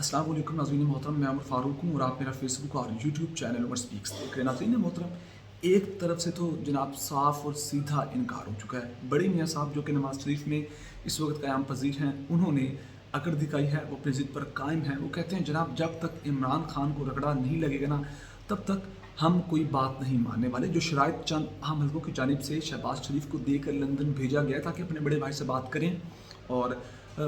अस्सलाम वालेकुम नाज़रीन मोहतरम, मैं उमर फ़ारूक हूँ और आप मेरा फेसबुक और यूट्यूब चैनल उमर स्पीक्स देख रहे हैं। नाज़रीन मोहतरम, एक तरफ से तो जनाब साफ़ और सीधा इनकार हो चुका है। बड़े मियाँ साहब जो कि नवाज़ शरीफ में इस वक्त क़याम पज़ीर हैं, उन्होंने अकड़ दिखाई है, वो अपनी ज़िद पर कायम है। वो कहते हैं जनाब जब तक इमरान खान को रगड़ा नहीं लगेगा ना, तब तक हम कोई बात नहीं मानने वाले। जो शराइत चंद अहम हल्कों की जानिब से शहबाज शरीफ को देकर लंदन भेजा गया ताकि अपने बड़े भाई से बात करें, और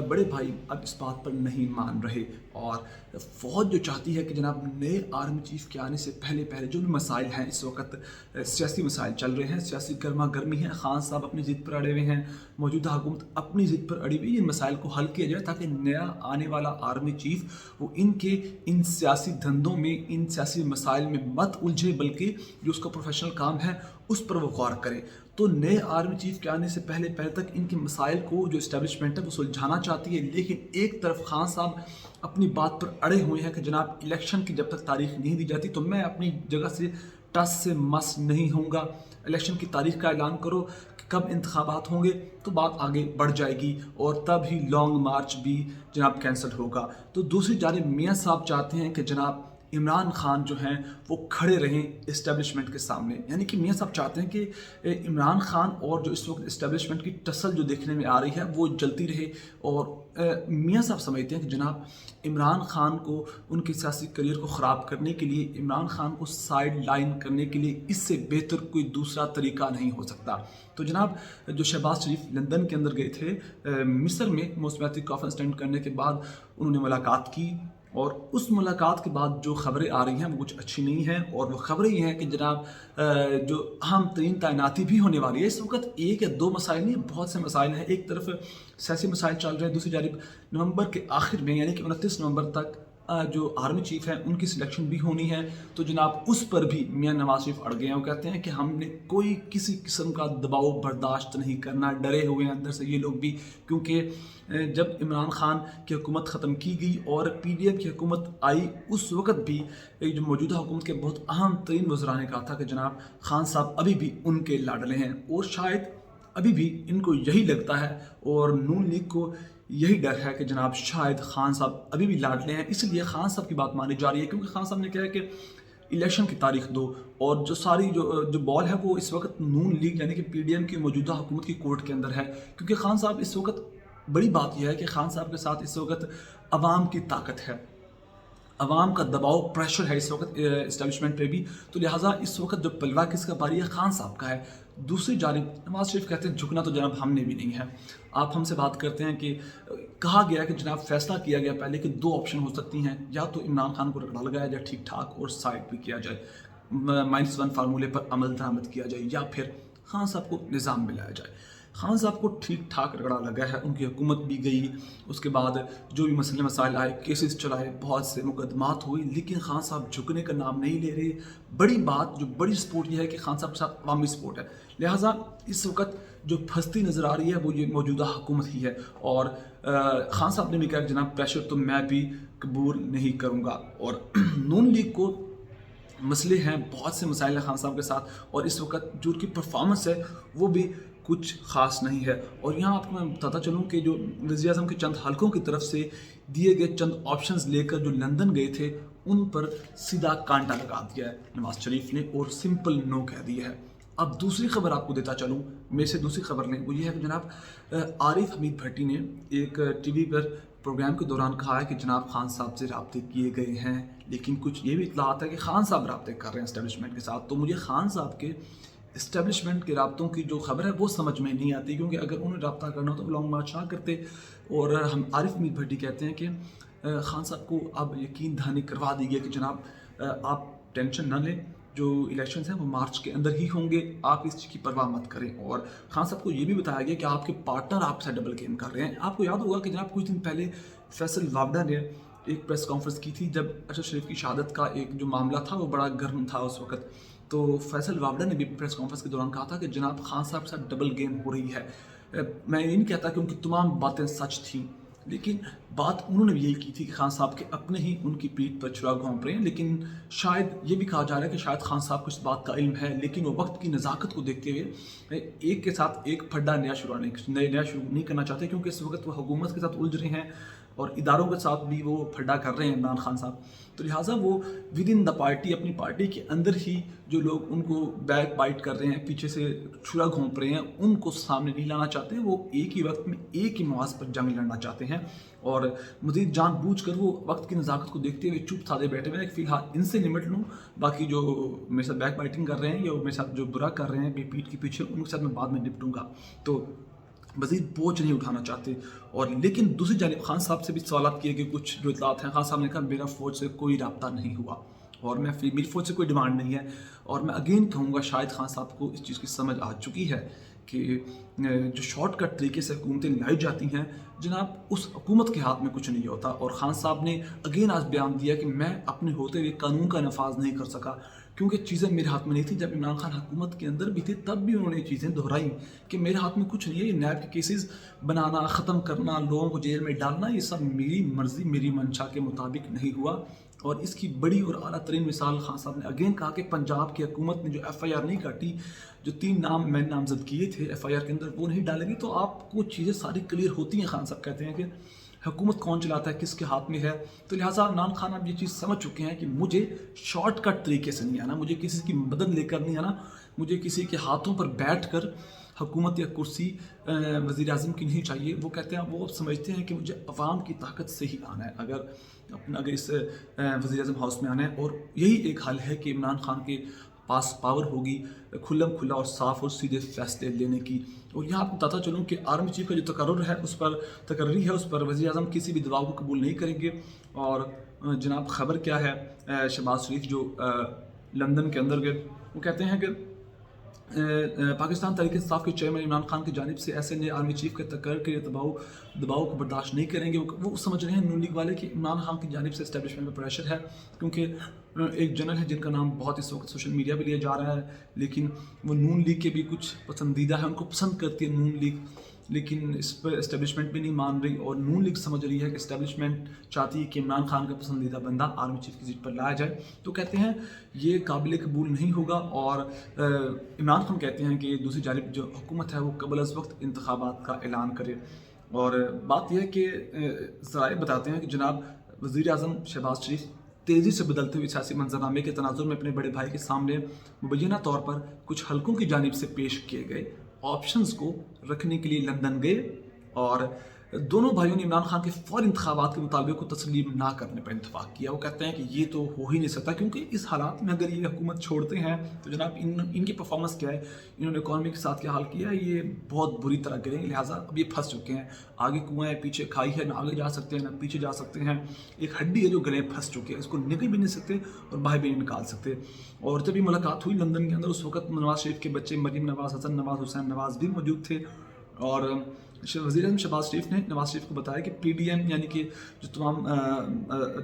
बड़े भाई अब इस बात पर नहीं मान रहे। और फ़ौज जो चाहती है कि जनाब नए आर्मी चीफ़ के आने से पहले पहले जो भी मसाइल हैं इस वक्त, सियासी मसाइल चल रहे हैं, सियासी गर्मा गर्मी है, खान साहब अपनी ज़िद पर अड़े हुए हैं, मौजूदा हुकूमत अपनी ज़िद पर अड़ी हुई, इन मसाइल को हल किया जाए ताकि नया आने वाला आर्मी चीफ़ वो इनके इन सियासी धंधों में, इन सियासी मसाइल में मत उलझे, बल्कि जो उसका प्रोफेशनल काम है उस पर वो गौर करे। तो नए आर्मी चीफ़ के आने से पहले पहले तक इनके मसाइल को जो इस्टेब्लिशमेंट है वो सुलझाना चाहती है। लेकिन एक तरफ खान साहब अपनी बात पर अड़े हुए हैं कि जनाब इलेक्शन की जब तक तारीख नहीं दी जाती तो मैं अपनी जगह से टस से मस नहीं होऊंगा। इलेक्शन की तारीख का ऐलान करो कि कब इंतखाबात होंगे तो बात आगे बढ़ जाएगी और तब ही लॉन्ग मार्च भी जनाब कैंसिल होगा। तो दूसरी जानिब मियाँ साहब चाहते हैं कि जनाब इमरान खान जो हैं वो खड़े रहें इस्टेब्लिशमेंट के सामने। यानी कि मियाँ साहब चाहते हैं कि इमरान खान और जो इस वक्त इस्टेब्लिशमेंट की टसल जो देखने में आ रही है वो जलती रहे। और मियाँ साहब समझते हैं कि जनाब इमरान खान को उनके सियासी करियर को ख़राब करने के लिए, इमरान खान को साइड लाइन करने के लिए इससे बेहतर कोई दूसरा तरीका नहीं हो सकता। तो जनाब जो शहबाज शरीफ लंदन के अंदर गए थे, मिस्र में मौसमियाती कॉन्फ्रेंस अटेंड करने के बाद उन्होंने मुलाकात की, और उस मुलाकात के बाद जो ख़बरें आ रही हैं वो कुछ अच्छी नहीं हैं। और वो ख़बरें ये हैं कि जनाब जो अहम तरीन तैनाती भी होने वाली है। इस वक्त एक या दो मसाइल नहीं, बहुत से मसाइल हैं। एक तरफ सियासी मसाइल चल रहे हैं, दूसरी जानिब नवंबर के आखिर में यानी कि 29 नवंबर तक जो आर्मी चीफ़ हैं उनकी सिलेक्शन भी होनी है। तो जनाब उस पर भी मियाँ नवाज शरीफ अड़ गए हैं। वो कहते हैं कि हमने कोई किसी किस्म का दबाव बर्दाश्त नहीं करना, डरे हुए हैं अंदर से ये लोग भी, क्योंकि जब इमरान खान की हुकूमत ख़त्म की गई और PDM की हुकूमत आई, उस वक्त भी एक जो मौजूदा हुकूमत के बहुत अहम तरीन वज़रा ने कहा था कि जनाब खान साहब अभी भी उनके लाडले हैं। और शायद अभी भी इनको यही लगता है और नून लीग को यही डर है कि जनाब शायद खान साहब अभी भी लाडले हैं, इसलिए खान साहब की बात मानी जा रही है। क्योंकि खान साहब ने कहा है कि इलेक्शन की तारीख दो, और जो सारी जो बॉल है वो इस वक्त नून लीग यानी कि PDM की मौजूदा हुकूमत की कोर्ट के अंदर है। क्योंकि खान साहब इस वक्त, बड़ी बात यह है कि खान साहब के साथ इस वक्त अवाम की ताकत है, अवाम का दबाव, प्रेशर है इस वक्त इस्टेब्लिशमेंट पे भी। तो लिहाजा इस वक्त जो पलड़ा किसका बारी है, खान साहब का है। दूसरी जानिब नवाज शरीफ कहते हैं झुकना तो जनाब हमने भी नहीं है। आप हमसे बात करते हैं कि कहा गया है कि जनाब फैसला किया गया पहले कि दो ऑप्शन हो सकती हैं, या तो इमरान खान को रगड़ा लगाया जाए ठीक ठाक और साइड भी किया जाए, -1 फार्मूले पर अमल दरामद किया जाए, या फिर खान साहब को निज़ाम में लाया जाए। खान साहब को ठीक ठाक रगड़ा लगा है, उनकी हुकूमत भी गई, उसके बाद जो भी मसले मसाइल आए, केसेस चलाए, बहुत से मुकदमात हुई, लेकिन खान साहब झुकने का नाम नहीं ले रहे। बड़ी बात, जो बड़ी सपोर्ट यह है कि खान साहब के साथ अवामी सपोर्ट है। लिहाजा इस वक्त जो फंसती नज़र आ रही है वो ये मौजूदा हुकूमत ही है। और खान साहब ने भी कहा जनाब प्रेशर तो मैं भी कबूल नहीं करूँगा। और नून लीग को मसले हैं, बहुत से मसाइल हैं खान साहब के साथ, और इस वक्त जो उनकी परफॉर्मेंस है वो भी कुछ ख़ास नहीं है। और यहाँ आपको मैं बताता चलूँ कि जो वज़ीर आज़म के चंद हलकों की तरफ से दिए गए चंद ऑप्शंस लेकर जो लंदन गए थे, उन पर सीधा कांटा लगा दिया है नवाज शरीफ ने और सिंपल नो कह दिया है। अब दूसरी खबर आपको देता चलूँ, मेरे से दूसरी खबर लें, वो ये है कि जनाब आरिफ हमीद भट्टी ने एक TV पर प्रोग्राम के दौरान कहा है कि जनाब खान साहब से रब्ते किए गए हैं, लेकिन कुछ ये भी इतलात है कि खान साहब रब्ते कर रहे हैं इस्टेब्लिशमेंट के साथ। तो मुझे खान साहब के इस्टेब्लिशमेंट के रब्तों की जो खबर है वो समझ में नहीं आती, क्योंकि अगर उन्हें रब्ता करना हो तो लॉन्ग मार्च ना करते। और हम आरिफ हमीद भट्टी कहते हैं कि खान साहब को अब यकीन दहानी करवा दी गई कि जनाब आप टेंशन ना लें, जो इलेक्शंस हैं वो मार्च के अंदर ही होंगे, आप इस चीज़ की परवाह मत करें। और खान साहब को ये भी बताया गया कि आपके पार्टनर आपसे डबल गेम कर रहे हैं। आपको याद होगा कि जनाब कुछ दिन पहले फैसल वावड़ा ने एक प्रेस कॉन्फ्रेंस की थी जब अरशद शरीफ की शहादत का एक जो मामला था वो बड़ा गर्म था उस वक्त। तो फैसल वावड़ा ने भी प्रेस कॉन्फ्रेंस के दौरान कहा था कि जनाब खान साहब के साथ डबल गेम हो रही है। मैं ये नहीं कहता कि उनकी तमाम बातें सच थीं, लेकिन बात उन्होंने भी यही की थी कि खान साहब के अपने ही उनकी पीठ पर छुरा घोंप रहे हैं। लेकिन शायद ये भी कहा जा रहा है कि शायद खान साहब को इस बात का इल्म है, लेकिन वो वक्त की नज़ाकत को देखते हुए एक के साथ एक फड्डा नया शुरू नहीं करना चाहते, क्योंकि इस वक्त वो हुकूमत के साथ उलझ रहे हैं, اور اداروں کے ساتھ بھی وہ پھڈا کر رہے ہیں عمران خان صاحب. تو لہٰذا وہ ود ان دا پارٹی اپنی پارٹی کے اندر ہی جو لوگ ان کو بیک بائٹ کر رہے ہیں, پیچھے سے چھرا گھونپ رہے ہیں, ان کو سامنے نہیں لانا چاہتے. وہ ایک ہی وقت میں ایک ہی مواز پر جنگ لڑنا چاہتے ہیں اور مزید جان بوجھ کر وہ وقت کی نزاکت کو دیکھتے ہوئے چپ سادے بیٹھے ہوئے ہیں کہ فی الحال ان سے نمٹ لوں, باقی جو میرے ساتھ بیک بائٹنگ کر رہے ہیں یا میرے ساتھ جو برا کر رہے ہیں پیٹھ کے پیچھے, ان کے ساتھ میں بعد میں نپٹوں گا. تو مزید بوجھ نہیں اٹھانا چاہتے. اور لیکن دوسری جانب خان صاحب سے بھی سوالات کیے کہ کچھ جو اطلاعات ہیں, خان صاحب نے کہا میرا فوج سے کوئی رابطہ نہیں ہوا اور میری فوج سے کوئی ڈیمانڈ نہیں ہے. اور میں اگین کہوں گا شاید خان صاحب کو اس چیز کی سمجھ آ چکی ہے کہ جو شارٹ کٹ طریقے سے حکومتیں لائی جاتی ہیں جناب, اس حکومت کے ہاتھ میں کچھ نہیں ہوتا. اور خان صاحب نے اگین آج بیان دیا کہ میں اپنے ہوتے ہوئے قانون کا نفاذ نہیں کر سکا کیونکہ چیزیں میرے ہاتھ میں نہیں تھیں. جب عمران خان حکومت کے اندر بھی تھے تب بھی انہوں نے یہ چیزیں دہرائی کہ میرے ہاتھ میں کچھ نہیں ہے. یہ نیب کے کیسز بنانا, ختم کرنا, لوگوں کو جیل میں ڈالنا, یہ سب میری مرضی میری منشا کے مطابق نہیں ہوا. اور اس کی بڑی اور اعلیٰ ترین مثال خان صاحب نے اگین کہا کہ پنجاب کی حکومت نے جو ایف آئی آر نہیں کاٹی, جو 3 نام میں نے نامزد کیے تھے ایف آئی آر کے اندر, وہ نہیں ڈالیں گی تو آپ کو چیزیں ساری کلیئر ہوتی ہیں. خان صاحب کہتے ہیں کہ حکومت کون چلاتا ہے, کس کے ہاتھ میں ہے. تو لہٰذا عمران خان اب یہ چیز سمجھ چکے ہیں کہ مجھے شارٹ کٹ طریقے سے نہیں آنا, مجھے کسی کی مدد لے کر نہیں آنا, مجھے کسی کے ہاتھوں پر بیٹھ کر حکومت یا کرسی وزیر اعظم کی نہیں چاہیے. وہ کہتے ہیں, وہ سمجھتے ہیں کہ مجھے عوام کی طاقت سے ہی آنا ہے اگر اس وزیر اعظم ہاؤس میں آنا ہے. اور یہی ایک حل ہے کہ عمران خان کے پاس پاور ہوگی کھلم کھلا اور صاف اور سیدھے فیصلے لینے کی. اور یہاں آپ کو بتاتا چلوں کہ آرمی چیف کا جو تقرری ہے اس پر وزیر اعظم کسی بھی دباؤ کو قبول نہیں کریں گے. اور جناب خبر کیا ہے, شہباز شریف جو لندن کے اندر گئے, وہ کہتے ہیں کہ پاکستان تحریک انصاف کے چیئرمین عمران خان کی جانب سے ایسے نئے آرمی چیف کے تقرر کے دباؤ کو برداشت نہیں کریں گے. وہ سمجھ رہے ہیں نون لیگ والے کہ عمران خان کی جانب سے اسٹیبلشمنٹ میں پریشر ہے, کیونکہ ایک جنرل ہے جن کا نام بہت اس وقت سوشل میڈیا پہ لیا جا رہا ہے, لیکن وہ نون لیگ کے بھی کچھ پسندیدہ ہیں, ان کو پسند کرتی ہے نون لیگ, لیکن اس پر اسٹیبلشمنٹ بھی نہیں مان رہی. اور نون لیگ سمجھ رہی ہے کہ اسٹیبلشمنٹ چاہتی ہے کہ عمران خان کا پسندیدہ بندہ آرمی چیف کی سیٹ پر لایا جائے. تو کہتے ہیں یہ قابل قبول نہیں ہوگا. اور عمران خان کہتے ہیں کہ دوسری جانب جو حکومت ہے وہ قبل از وقت انتخابات کا اعلان کرے. اور بات یہ ہے کہ ذرائع بتاتے ہیں کہ جناب وزیر اعظم شہباز شریف تیزی سے بدلتے ہوئے سیاسی منظرنامے کے تناظر میں اپنے بڑے بھائی کے سامنے مبینہ طور پر کچھ حلقوں کی جانب سے پیش کیے گئے آپشنز کو رکھنے کے لیے لندن گئے. اور دونوں بھائیوں نے عمران خان کے فوری انتخابات کے مطالبے کو تسلیم نہ کرنے پر اتفاق کیا. وہ کہتے ہیں کہ یہ تو ہو ہی نہیں سکتا, کیونکہ اس حالات میں اگر یہ حکومت چھوڑتے ہیں تو جناب ان کی پرفارمنس کیا ہے, انہوں نے اکانومی کے ساتھ کیا حال کیا ہے, یہ بہت بری طرح گریں گے. لہٰذا اب یہ پھنس چکے ہیں, آگے کنواں ہے پیچھے کھائی ہے, نہ آگے جا سکتے ہیں نہ پیچھے جا سکتے ہیں. ایک ہڈی ہے جو گلے پھنس چکے ہیں, اس کو نکل بھی نہیں سکتے اور باہر بھی نہیں نکال سکتے. اور جب یہ ملاقات ہوئی لندن کے اندر, اس وقت نواز شریف کے بچے مریم نواز, حسن نواز, حسین نواز بھی موجود تھے. اور وزیر اعظم شہباز شریف نے نواز شریف کو بتایا کہ پی ڈی ایم یعنی کہ جو تمام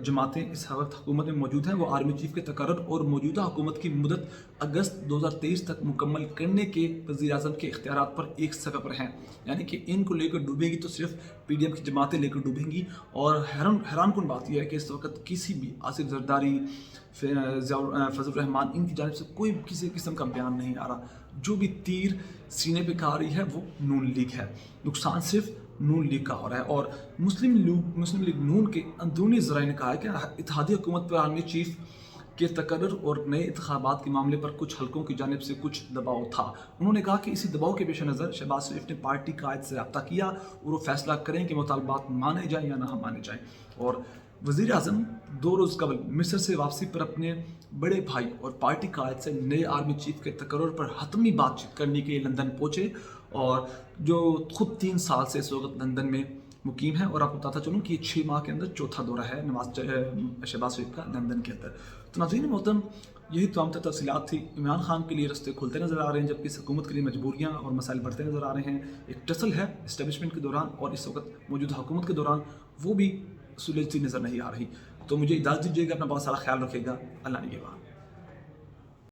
جماعتیں اس وقت حکومت میں موجود ہیں وہ آرمی چیف کے تقرر اور موجودہ حکومت کی مدت اگست 2023 تک مکمل کرنے کے وزیر اعظم کے اختیارات پر ایک سطح پر ہیں. یعنی کہ ان کو لے کر ڈوبیں گی تو صرف پی ڈی ایم کی جماعتیں لے کر ڈوبیں گی. اور حیران کن بات یہ ہے کہ اس وقت کسی بھی آصف زرداری, فضل الرحمان, ان کی جانب سے کوئی کسی قسم کا بیان نہیں آ رہا. جو بھی تیر سینے پہ کھا رہی ہے وہ نون لیگ ہے, نقصان صرف نون لیگ کا ہو رہا ہے. اور مسلم لیگ نون کے اندرونی ذرائع نے کہا ہے کہ اتحادی حکومت پر آرمی چیف کے تقرر اور نئے انتخابات کے معاملے پر کچھ حلقوں کی جانب سے کچھ دباؤ تھا. انہوں نے کہا کہ اسی دباؤ کے پیش نظر شہباز شریف نے پارٹی قائد سے رابطہ کیا اور وہ فیصلہ کریں کہ مطالبات مانے جائیں یا نہ مانے جائیں. اور وزیر اعظم 2 روز قبل مصر سے واپسی پر اپنے بڑے بھائی اور پارٹی قائد سے نئے آرمی چیف کے تقرر پر حتمی بات چیت کرنے کے لیے لندن پہنچے, اور جو خود 3 سال سے اس وقت لندن میں مقیم ہے. اور آپ کو بتاتا چلوں کہ یہ 6 ماہ کے اندر چوتھا دورہ ہے شہباز شریف کا لندن کے اندر. تو ناظرین محترم, یہی تمام تفصیلات تھی. عمران خان کے لیے رستے کھلتے نظر آ رہے ہیں, جبکہ اس حکومت کے لیے مجبوریاں اور مسائل بڑھتے نظر آ رہے ہیں. ایک ٹسل ہے اسٹیبلشمنٹ کے دوران اور اس وقت موجودہ حکومت کے دوران, وہ بھی سلجھتی نظر نہیں آ رہی. تو مجھے اجازت دیجیے گا, اپنا بہت سارا خیال رکھے گا. اللہ نگہبان.